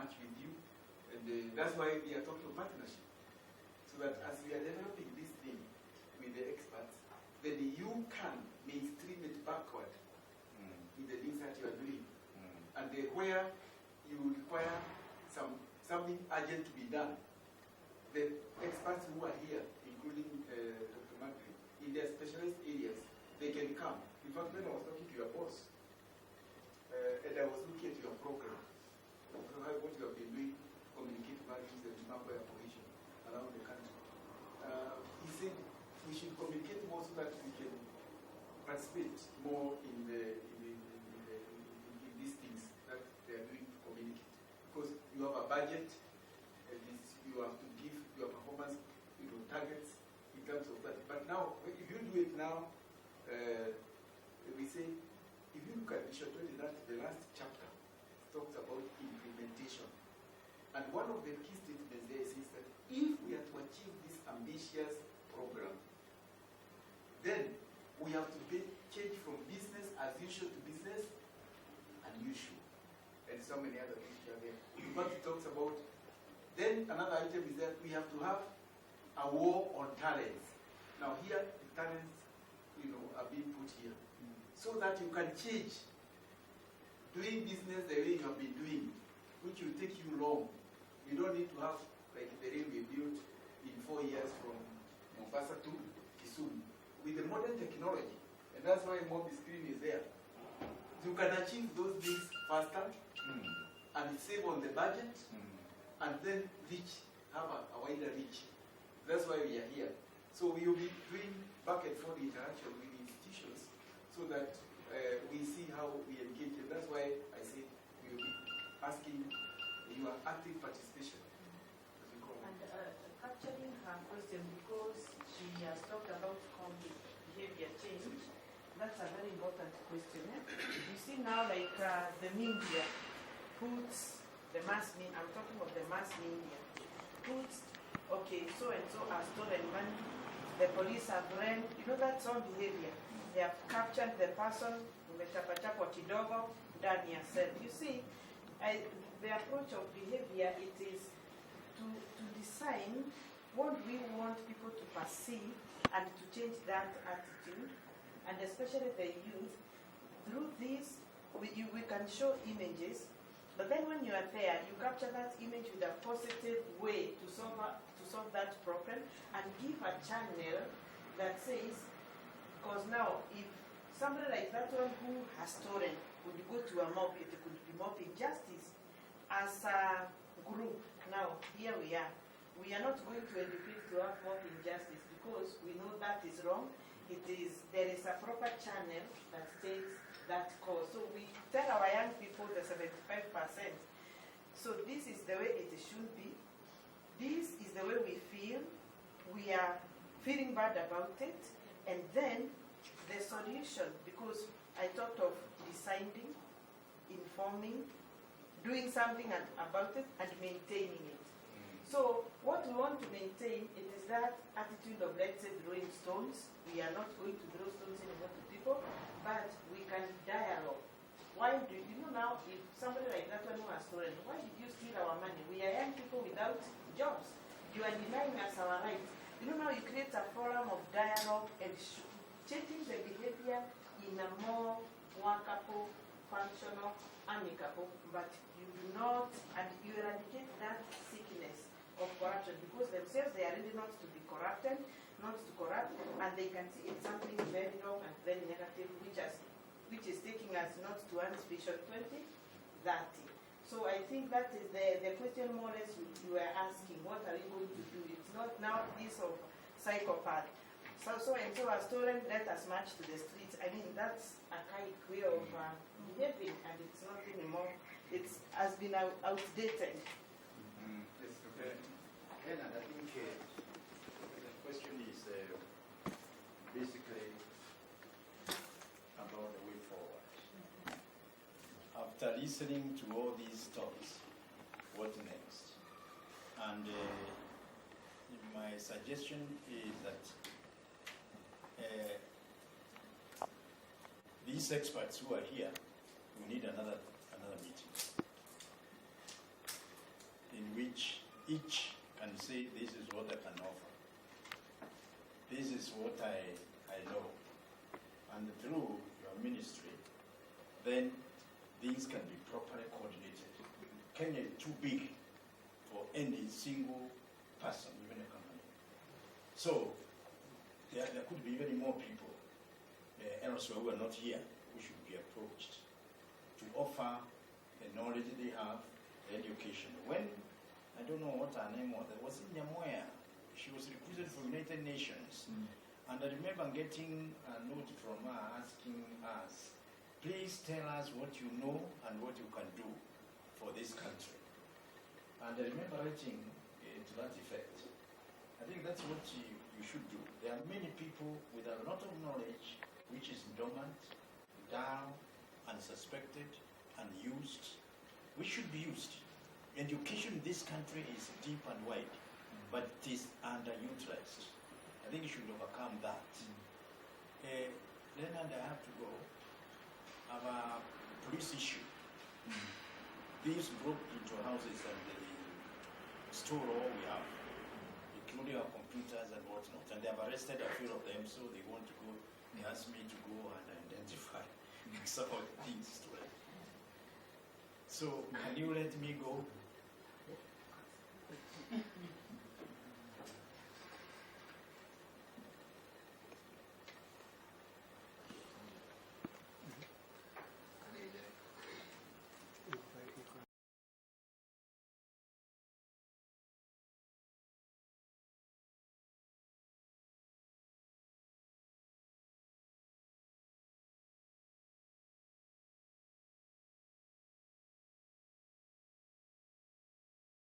match with you. And that's why we are talking of partnership. So that as we are developing this thing with the experts, then you can mainstream it backward in the things that you are doing. And where you require something urgent to be done, the experts who are here, including Dr. Magri, in their specialized areas, they can come. In fact, when I was talking to your boss, and I was looking at your program, what you have been doing, communicate values and member cohesion around the country. He said we should communicate more so that we can participate more in these things that they are doing to communicate. Because you have a budget, and you have to give your performance targets in terms of that. But now, if you do it now, we say, if you look at Bishop 20, the last chapter talks about implementation. And one of the key statements there is that if we are to achieve this ambitious program, then we have to change from business as usual to business unusual. And so many other things are there. But it talks about, then another item is that we have to have a war on talents. Now here, the talents, are being put here. So that you can change doing business the way you have been doing, which will take you long. You don't need to have, like the railway built in 4 years from Mombasa to Kisumu. With the modern technology, and that's why Mobi Screen is there. You can achieve those things faster and save on the budget and then have a wider reach. That's why we are here. So we will be doing back and forth interaction with institutions so that we see how we engage. And that's why I said we will be asking your active participation. And capturing her question, because she has talked about how behavior change, that's a very important question. You see now, like the media puts the mass media, I'm talking of the mass media, puts, okay, so and so has stolen money, the police have ran, that's all behavior. They have captured the person, umechapachapwa kidogo, ndani ya cell. You see, the approach of behavior, it is to design what we want people to perceive and to change that attitude, and especially the youth. Through this, we can show images, but then when you are there, you capture that image with a positive way to solve that problem and give a channel that says, because now if somebody like that one who has stolen would go to a mob, it could be mob injustice. As a group, now here we are. We are not going to educate to have mob injustice because we know that is wrong. There is a proper channel that takes that cause. So we tell our young people the 75%. So this is the way it should be. This is the way we feel. We are feeling bad about it. And then the solution, because I talked of deciding, informing, doing something about it, and maintaining it. So what we want to maintain, it is that attitude of, let's say, throwing stones. We are not going to throw stones anymore to people, but we can dialogue. Why do you know now, if somebody like that one who has stolen, why did you steal our money? We are young people without jobs. You are denying us our rights. Now you create a forum of dialogue and changing the behavior in a more workable, functional, amicable, but you do not, and you eradicate that sickness of corruption, because themselves they are ready not to be corrupted, not to corrupt, and they can see it's something very wrong and very negative, which is taking us not to Vision 2030. So I think that is the question more or less you were asking, what are we going to do? It's not now this of psychopath. So and so as stolen, let us march to the streets. I mean, that's a kind of way of behaving, and it's not anymore. It has been outdated. Yes, okay. And I think the question is basically about the way forward. After listening to all these talks, what next? And my suggestion is that these experts who are here, we need another meeting. each can say, this is what I can offer. This is what I know. And through your ministry, then things can be properly coordinated. Kenya is too big for any single person, even a company. So there could be many more people elsewhere who are not here who should be approached to offer the knowledge they have, the education. When, I don't know what her name was, there was in Nyamoya, she was recruited for United Nations. And I remember getting a note from her asking us, please tell us what you know and what you can do for this country. And I remember writing to that effect. I think that's what you should do. There are many people with a lot of knowledge which is dormant, dull, unsuspected, unused, which should be used. Education in this country is deep and wide, but it is underutilized. I think you should overcome that. Leonard, I have to go. Our police issue. Thieves broke into houses and they stole all we have, including our computers and whatnot. And they have arrested a few of them, so they want to go. They asked me to go and identify some of the things stolen. So can you let me go